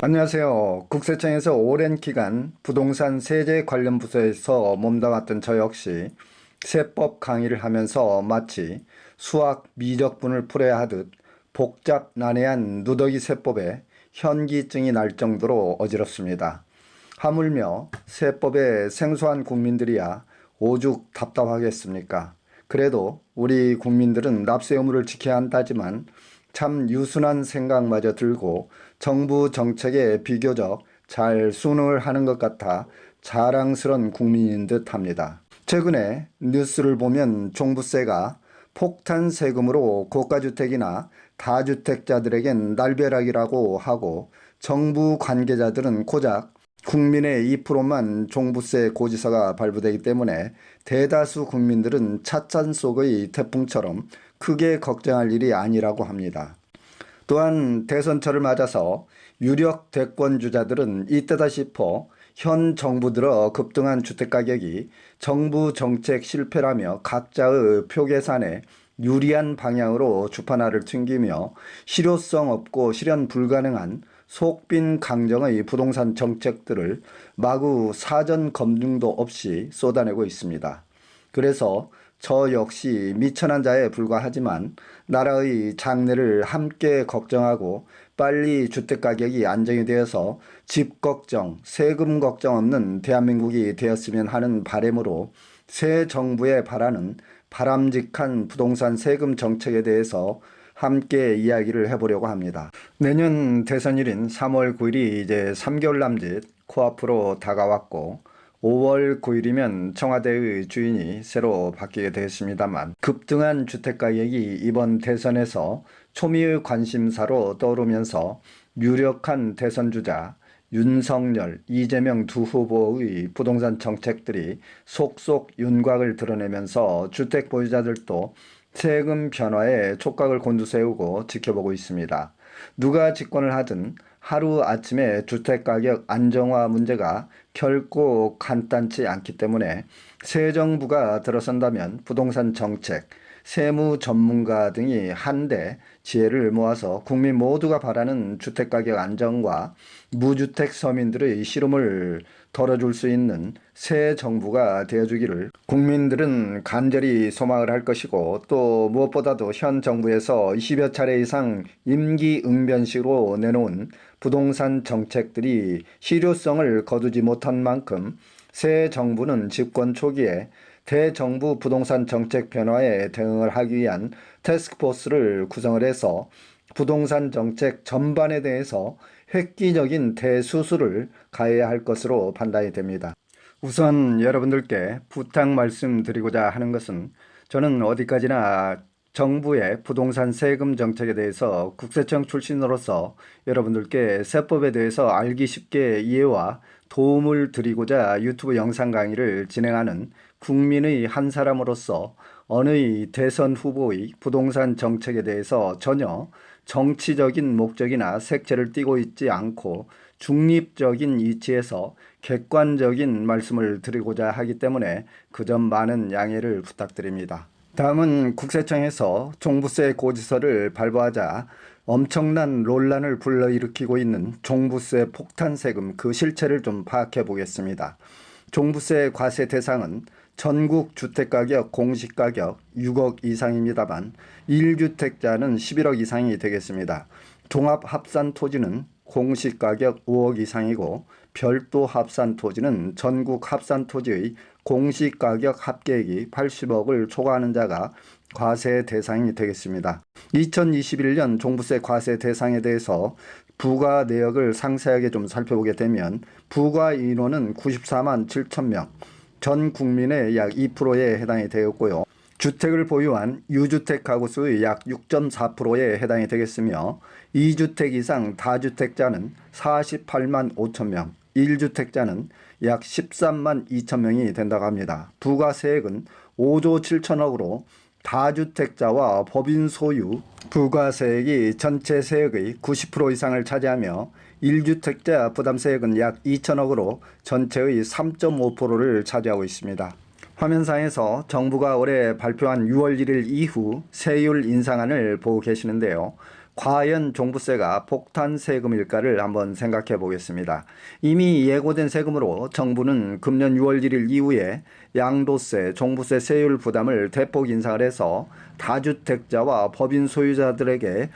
안녕하세요. 국세청에서 오랜 기간 부동산 세제 관련 부서에서 몸담았던 저 역시 세법 강의를 하면서 마치 수학 미적분을 풀어야 하듯 복잡 난해한 누더기 세법에 현기증이 날 정도로 어지럽습니다. 하물며 세법에 생소한 국민들이야 오죽 답답하겠습니까? 그래도 우리 국민들은 납세 의무를 지켜야 한다지만 참 유순한 생각마저 들고 정부 정책에 비교적 잘 순응을 하는 것 같아 자랑스러운 국민인 듯 합니다. 최근에 뉴스를 보면 종부세가 폭탄 세금으로 고가주택이나 다주택자들에겐 날벼락이라고 하고 정부 관계자들은 고작 국민의 2%만 종부세 고지서가 발부되기 때문에 대다수 국민들은 찻잔 속의 태풍처럼 크게 걱정할 일이 아니라고 합니다. 또한 대선철을 맞아서 유력 대권주자들은 이때다 싶어 현 정부 들어 급등한 주택가격이 정부 정책 실패라며 각자의 표 계산에 유리한 방향으로 주판알을 튕기며 실효성 없고 실현 불가능한 속빈 강정의 부동산 정책들을 마구 사전 검증도 없이 쏟아내고 있습니다. 그래서 저 역시 미천한 자에 불과하지만 나라의 장래를 함께 걱정하고 빨리 주택가격이 안정이 되어서 집 걱정, 세금 걱정 없는 대한민국이 되었으면 하는 바람으로 새 정부에 바라는 바람직한 부동산 세금 정책에 대해서 함께 이야기를 해보려고 합니다. 내년 대선일인 3월 9일이 이제 3개월 남짓 코앞으로 다가왔고 5월 9일이면 청와대의 주인이 새로 바뀌게 되었습니다만 급등한 주택가격이 이번 대선에서 초미의 관심사로 떠오르면서 유력한 대선주자 윤석열, 이재명 두 후보의 부동산 정책들이 속속 윤곽을 드러내면서 주택 보유자들도 세금 변화에 촉각을 곤두세우고 지켜보고 있습니다. 누가 집권을 하든 하루아침에 주택가격 안정화 문제가 결코 간단치 않기 때문에 새 정부가 들어선다면 부동산 정책, 세무 전문가 등이 한데 지혜를 모아서 국민 모두가 바라는 주택가격 안정과 무주택 서민들의 시름을 덜어줄 수 있는 새 정부가 되어주기를 국민들은 간절히 소망을 할 것이고, 또 무엇보다도 현 정부에서 20여 차례 이상 임기응변식으로 내놓은 부동산 정책들이 실효성을 거두지 못한 만큼 새 정부는 집권 초기에 대정부 부동산 정책 변화에 대응을 하기 위한 태스크포스를 구성을 해서 부동산 정책 전반에 대해서 획기적인 대수술을 가해야 할 것으로 판단이 됩니다. 우선 여러분들께 부탁 말씀드리고자 하는 것은, 저는 어디까지나 정부의 부동산 세금 정책에 대해서 국세청 출신으로서 여러분들께 세법에 대해서 알기 쉽게 이해와 도움을 드리고자 유튜브 영상 강의를 진행하는 국민의 한 사람으로서 어느 대선 후보의 부동산 정책에 대해서 전혀 정치적인 목적이나 색채를 띠고 있지 않고 중립적인 이치에서 객관적인 말씀을 드리고자 하기 때문에 그 점 많은 양해를 부탁드립니다. 다음은 국세청에서 종부세 고지서를 발부하자 엄청난 논란을 불러일으키고 있는 종부세 폭탄 세금, 그 실체를 좀 파악해 보겠습니다. 종부세 과세 대상은 전국 주택가격 공시가격 6억 이상입니다만 1주택자는 11억 이상이 되겠습니다. 종합합산토지는 공시가격 5억 이상이고 별도 합산토지는 전국 합산토지의 공시가격 합계액이 80억을 초과하는 자가 과세 대상이 되겠습니다. 2021년 종부세 과세 대상에 대해서 부과 내역을 상세하게 좀 살펴보게 되면 부과 인원은 94만 7천 명, 전 국민의 약 2%에 해당이 되었고요. 주택을 보유한 유주택 가구 수의 약 6.4%에 해당이 되겠으며 2주택 이상 다주택자는 48만 5천 명, 1주택자는 약 13만 2천 명이 된다고 합니다. 부가세액은 5조 7천억으로 다주택자와 법인 소유 부가세액이 전체 세액의 90% 이상을 차지하며 1주택자 부담세액은 약 2천억으로 전체의 3.5%를 차지하고 있습니다. 화면상에서 정부가 올해 발표한 6월 1일 이후 세율 인상안을 보고 계시는데요. 과연 종부세가 폭탄 세금일까를 한번 생각해 보겠습니다. 이미 예고된 세금으로 정부는 금년 6월 1일 이후에 양도세, 종부세 세율 부담을 대폭 인상을 해서 다주택자와 법인 소유자들에게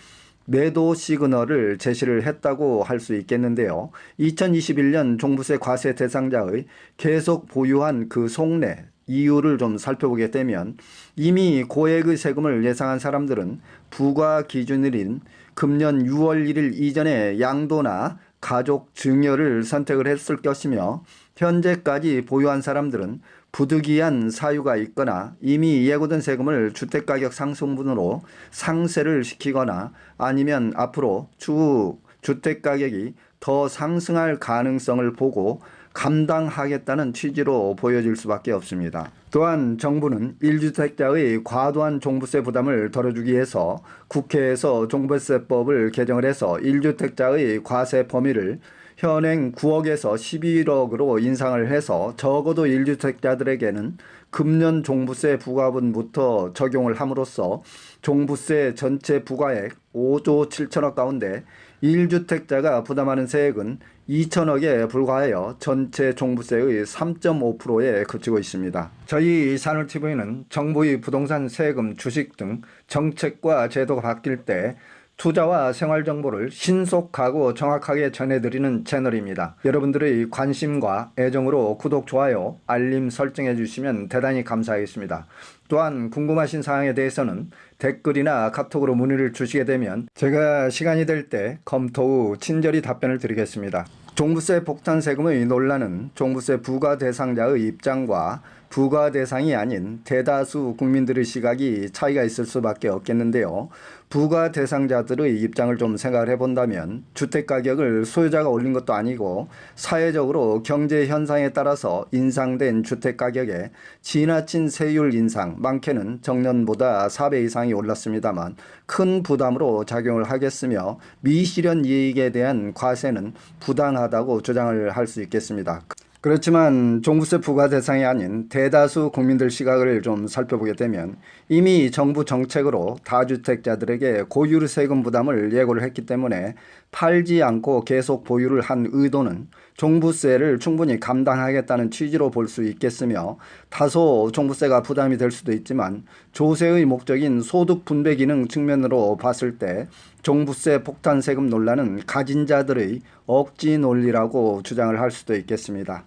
매도 시그널을 제시를 했다고 할 수 있겠는데요. 2021년 종부세 과세 대상자의 계속 보유한 그 속내 이유를 좀 살펴보게 되면 이미 고액의 세금을 예상한 사람들은 부과 기준일인 금년 6월 1일 이전에 양도나 가족 증여를 선택을 했을 것이며 현재까지 보유한 사람들은 부득이한 사유가 있거나 이미 예고된 세금을 주택가격 상승분으로 상쇄를 시키거나 아니면 앞으로 추후 주택가격이 더 상승할 가능성을 보고 감당하겠다는 취지로 보여질 수밖에 없습니다. 또한 정부는 1주택자의 과도한 종부세 부담을 덜어주기 위해서 국회에서 종부세법을 개정을 해서 1주택자의 과세 범위를 현행 9억에서 11억으로 인상을 해서 적어도 1주택자들에게는 금년 종부세 부과분부터 적용을 함으로써 종부세 전체 부과액 5조 7천억 가운데 1주택자가 부담하는 세액은 2천억에 불과하여 전체 종부세의 3.5%에 그치고 있습니다. 저희 산울TV는 정부의 부동산 세금, 주식 등 정책과 제도가 바뀔 때 투자와 생활 정보를 신속하고 정확하게 전해드리는 채널입니다. 여러분들의 관심과 애정으로 구독, 좋아요, 알림 설정해 주시면 대단히 감사하겠습니다. 또한 궁금하신 사항에 대해서는 댓글이나 카톡으로 문의를 주시게 되면 제가 시간이 될 때 검토 후 친절히 답변을 드리겠습니다. 종부세 폭탄 세금의 논란은 종부세 부과 대상자의 입장과 부과 대상이 아닌 대다수 국민들의 시각이 차이가 있을 수밖에 없겠는데요. 부과 대상자들의 입장을 좀 생각을 해본다면 주택가격을 소유자가 올린 것도 아니고 사회적으로 경제 현상에 따라서 인상된 주택가격에 지나친 세율 인상, 많게는 정년보다 4배 이상이 올랐습니다만 큰 부담으로 작용을 하겠으며 미실현 이익에 대한 과세는 부당하다고 주장을 할 수 있겠습니다. 그렇지만 종부세 부과 대상이 아닌 대다수 국민들 시각을 좀 살펴보게 되면 이미 정부 정책으로 다주택자들에게 고율 세금 부담을 예고를 했기 때문에 팔지 않고 계속 보유를 한 의도는 종부세를 충분히 감당하겠다는 취지로 볼 수 있겠으며 다소 종부세가 부담이 될 수도 있지만 조세의 목적인 소득 분배 기능 측면으로 봤을 때 종부세 폭탄 세금 논란은 가진 자들의 억지 논리라고 주장을 할 수도 있겠습니다.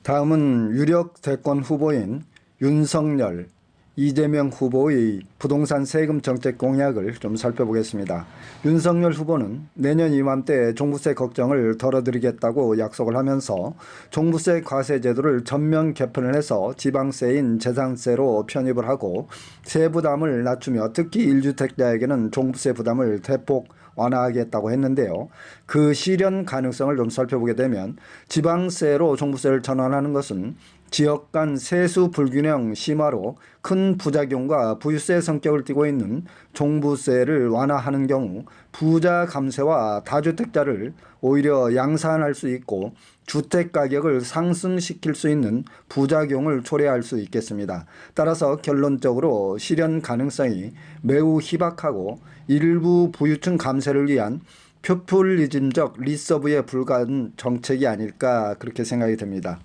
다음은 유력 대권 후보인 윤석열, 이재명 후보의 부동산 세금 정책 공약을 좀 살펴보겠습니다. 윤석열 후보는 내년 이맘때 종부세 걱정을 덜어드리겠다고 약속을 하면서 종부세 과세 제도를 전면 개편을 해서 지방세인 재산세로 편입을 하고 세부담을 낮추며 특히 1주택자에게는 종부세 부담을 대폭 완화하겠다고 했는데요. 그 실현 가능성을 좀 살펴보게 되면 지방세로 종부세를 전환하는 것은 지역 간 세수 불균형 심화로 큰 부작용과 부유세 성격을 띠고 있는 종부세를 완화하는 경우 부자 감세와 다주택자를 오히려 양산할 수 있고 주택가격을 상승시킬 수 있는 부작용을 초래할 수 있겠습니다. 따라서 결론적으로 실현 가능성이 매우 희박하고 일부 부유층 감세를 위한 포퓰리즘적 리서브에 불과한 정책이 아닐까 그렇게 생각이 됩니다.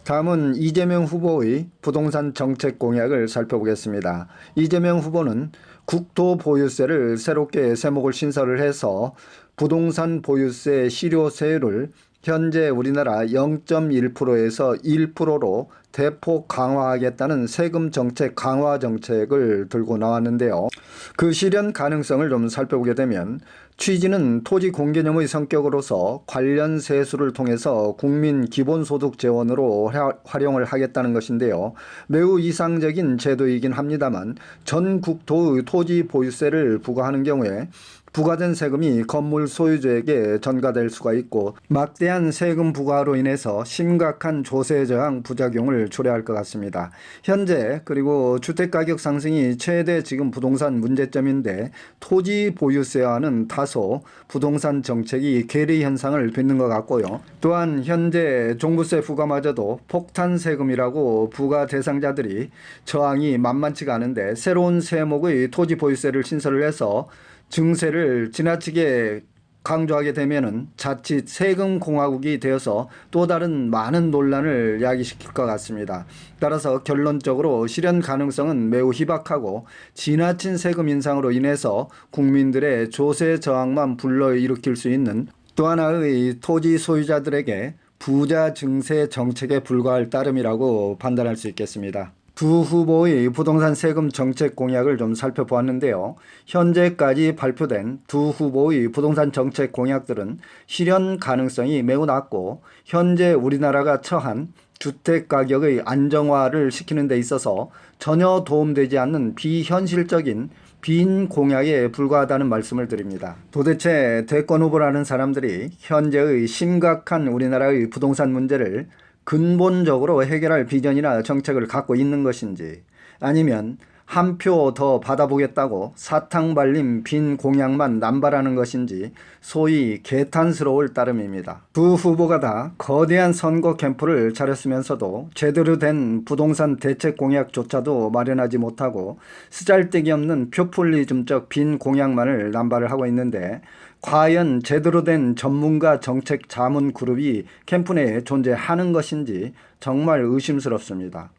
다음은 이재명 후보의 부동산 정책 공약을 살펴보겠습니다. 이재명 후보는 국토 보유세를 새롭게 세목을 신설을 해서 부동산 보유세 실효세율을 현재 우리나라 0.1%에서 1%로 대폭 강화하겠다는 세금 정책 강화 정책을 들고 나왔는데요. 그 실현 가능성을 좀 살펴보게 되면 취지는 토지 공개념의 성격으로서 관련 세수를 통해서 국민 기본소득 재원으로 활용을 하겠다는 것인데요. 매우 이상적인 제도이긴 합니다만 전 국토의 토지 보유세를 부과하는 경우에 부과된 세금이 건물 소유주에게 전가될 수가 있고 막대한 세금 부과로 인해서 심각한 조세 저항 부작용을 초래할 것 같습니다. 현재 그리고 주택가격 상승이 최대 지금 부동산 문제점인데 토지 보유세와는 다소 부동산 정책이 괴리 현상을 빚는 것 같고요. 또한 현재 종부세 부과마저도 폭탄 세금이라고 부과 대상자들이 저항이 만만치가 않은데 새로운 세목의 토지 보유세를 신설을 해서 증세를 지나치게 강조하게 되면은 자칫 세금 공화국이 되어서 또 다른 많은 논란을 야기시킬 것 같습니다. 따라서 결론적으로 실현 가능성은 매우 희박하고 지나친 세금 인상으로 인해서 국민들의 조세 저항만 불러일으킬 수 있는 또 하나의 토지 소유자들에게 부자 증세 정책에 불과할 따름이라고 판단할 수 있겠습니다. 두 후보의 부동산 세금 정책 공약을 좀 살펴보았는데요. 현재까지 발표된 두 후보의 부동산 정책 공약들은 실현 가능성이 매우 낮고 현재 우리나라가 처한 주택 가격의 안정화를 시키는 데 있어서 전혀 도움되지 않는 비현실적인 빈 공약에 불과하다는 말씀을 드립니다. 도대체 대권 후보라는 사람들이 현재의 심각한 우리나라의 부동산 문제를 근본적으로 해결할 비전이나 정책을 갖고 있는 것인지, 아니면 한 표 더 받아보겠다고 사탕 발림 빈 공약만 남발하는 것인지 소위 개탄스러울 따름입니다. 두 후보가 다 거대한 선거 캠프를 차렸으면서도 제대로 된 부동산 대책 공약조차도 마련하지 못하고 쓰잘데기 없는 표퓰리즘적 빈 공약만을 남발을 하고 있는데, 과연 제대로 된 전문가 정책 자문 그룹이 캠프 내에 존재하는 것인지 정말 의심스럽습니다.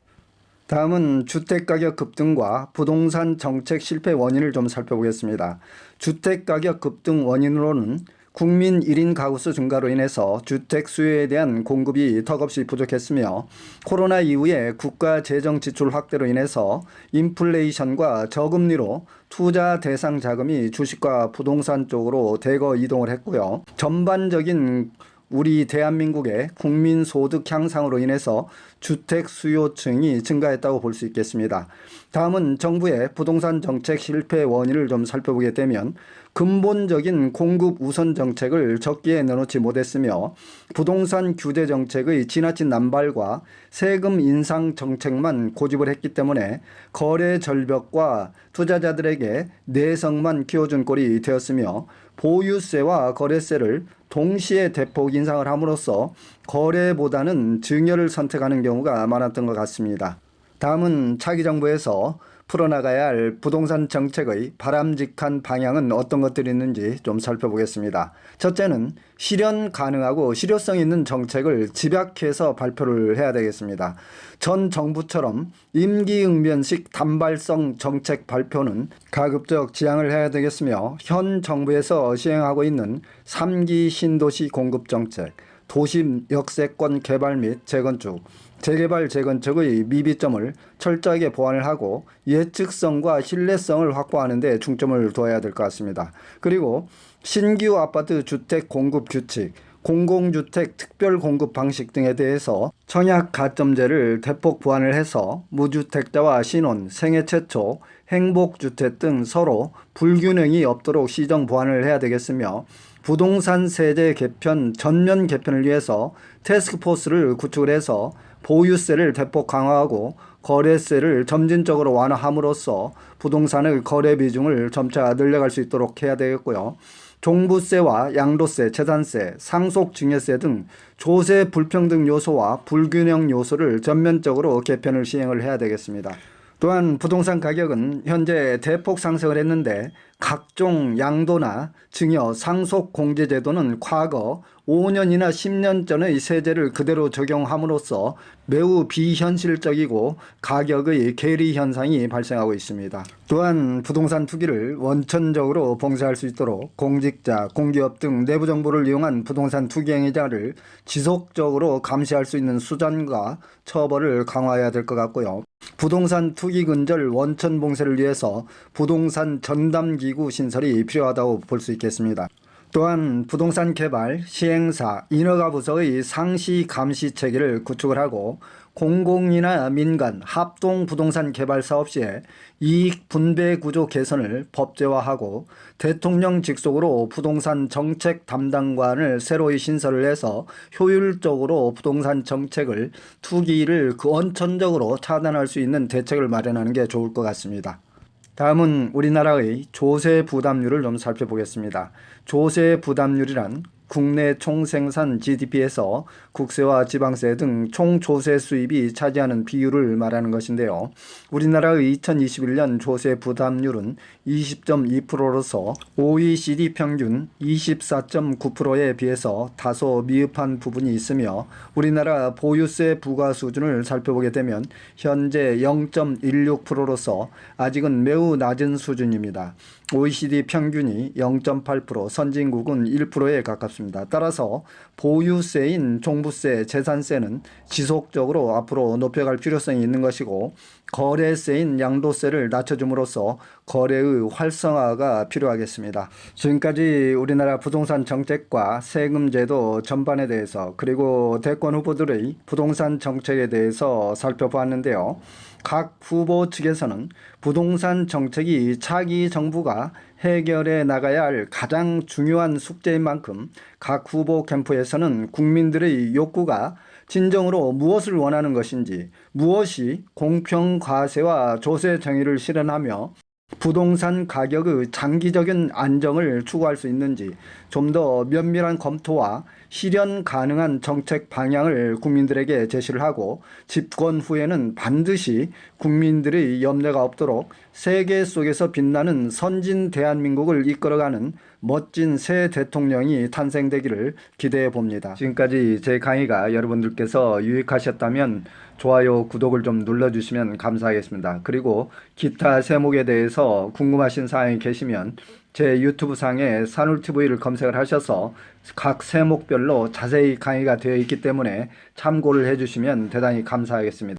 다음은 주택가격 급등과 부동산 정책 실패 원인을 좀 살펴보겠습니다. 주택가격 급등 원인으로는 국민 1인 가구수 증가로 인해서 주택 수요에 대한 공급이 턱없이 부족했으며, 코로나 이후에 국가 재정 지출 확대로 인해서 인플레이션과 저금리로 투자 대상 자금이 주식과 부동산 쪽으로 대거 이동을 했고요. 전반적인 우리 대한민국의 국민 소득 향상으로 인해서 주택 수요층이 증가했다고 볼 수 있겠습니다. 다음은 정부의 부동산 정책 실패 원인을 좀 살펴보게 되면, 근본적인 공급 우선 정책을 적기에 내놓지 못했으며, 부동산 규제 정책의 지나친 남발과 세금 인상 정책만 고집을 했기 때문에 거래 절벽과 투자자들에게 내성만 키워준 꼴이 되었으며, 보유세와 거래세를 동시에 대폭 인상을 함으로써 거래보다는 증여를 선택하는 경우가 많았던 것 같습니다. 다음은 차기 정부에서 풀어나가야 할 부동산 정책의 바람직한 방향은 어떤 것들이 있는지 좀 살펴보겠습니다. 첫째는 실현 가능하고 실효성 있는 정책을 집약해서 발표를 해야 되겠습니다. 전 정부처럼 임기응변식 단발성 정책 발표는 가급적 지양을 해야 되겠으며, 현 정부에서 시행하고 있는 3기 신도시 공급 정책, 도심 역세권 개발 및 재건축, 재개발 재건축의 미비점을 철저하게 보완을 하고 예측성과 신뢰성을 확보하는 데 중점을 두어야 될 것 같습니다. 그리고 신규 아파트 주택 공급 규칙, 공공주택 특별 공급 방식 등에 대해서 청약 가점제를 대폭 보완을 해서 무주택자와 신혼, 생애 최초, 행복주택 등 서로 불균형이 없도록 시정 보완을 해야 되겠으며, 부동산 세제 개편, 전면 개편을 위해서 태스크포스를 구축을 해서 보유세를 대폭 강화하고 거래세를 점진적으로 완화함으로써 부동산의 거래 비중을 점차 늘려갈 수 있도록 해야 되겠고요. 종부세와 양도세, 재산세, 상속증여세 등 조세 불평등 요소와 불균형 요소를 전면적으로 개편을 시행을 해야 되겠습니다. 또한 부동산 가격은 현재 대폭 상승을 했는데, 각종 양도나 증여, 상속 공제 제도는 과거 5년이나 10년 전의 세제를 그대로 적용함으로써 매우 비현실적이고 가격의 괴리 현상이 발생하고 있습니다. 또한 부동산 투기를 원천적으로 봉쇄할 수 있도록 공직자, 공기업 등 내부 정보를 이용한 부동산 투기 행위자를 지속적으로 감시할 수 있는 수단과 처벌을 강화해야 될 것 같고요. 부동산 투기 근절 원천 봉쇄를 위해서 부동산 전담기구 신설이 필요하다고 볼 수 있겠습니다. 또한 부동산 개발, 시행사, 인허가 부서의 상시 감시 체계를 구축을 하고, 공공이나 민간, 합동 부동산 개발 사업 시에 이익 분배 구조 개선을 법제화하고, 대통령 직속으로 부동산 정책 담당관을 새로이 신설을 해서 효율적으로 부동산 정책을, 투기를 원천적으로 차단할 수 있는 대책을 마련하는 게 좋을 것 같습니다. 다음은 우리나라의 조세 부담률을 좀 살펴보겠습니다. 조세 부담률이란 국내 총생산 GDP에서 국세와 지방세 등 총조세 수입이 차지하는 비율을 말하는 것인데요. 우리나라의 2021년 조세 부담률은 20.2%로서 OECD 평균 24.9%에 비해서 다소 미흡한 부분이 있으며, 우리나라 보유세 부과 수준을 살펴보게 되면 현재 0.16%로서 아직은 매우 낮은 수준입니다. OECD 평균이 0.8%, 선진국은 1%에 가깝습니다. 따라서 보유세인 종부세, 재산세는 지속적으로 앞으로 높여갈 필요성이 있는 것이고, 거래세인 양도세를 낮춰줌으로써 거래의 활성화가 필요하겠습니다. 지금까지 우리나라 부동산 정책과 세금 제도 전반에 대해서, 그리고 대권 후보들의 부동산 정책에 대해서 살펴보았는데요. 각 후보 측에서는 부동산 정책이 차기 정부가 해결해 나가야 할 가장 중요한 숙제인 만큼, 각 후보 캠프에서는 국민들의 욕구가 진정으로 무엇을 원하는 것인지, 무엇이 공평 과세와 조세 정의를 실현하며 부동산 가격의 장기적인 안정을 추구할 수 있는지 좀 더 면밀한 검토와 실현 가능한 정책 방향을 국민들에게 제시를 하고, 집권 후에는 반드시 국민들의 염려가 없도록 세계 속에서 빛나는 선진 대한민국을 이끌어가는 멋진 새 대통령이 탄생되기를 기대해 봅니다. 지금까지 제 강의가 여러분들께서 유익하셨다면 좋아요, 구독을 좀 눌러주시면 감사하겠습니다. 그리고 기타 세목에 대해서 궁금하신 사항이 계시면 제 유튜브 상에 산울TV를 검색을 하셔서 각 세목별로 자세히 강의가 되어 있기 때문에 참고를 해주시면 대단히 감사하겠습니다.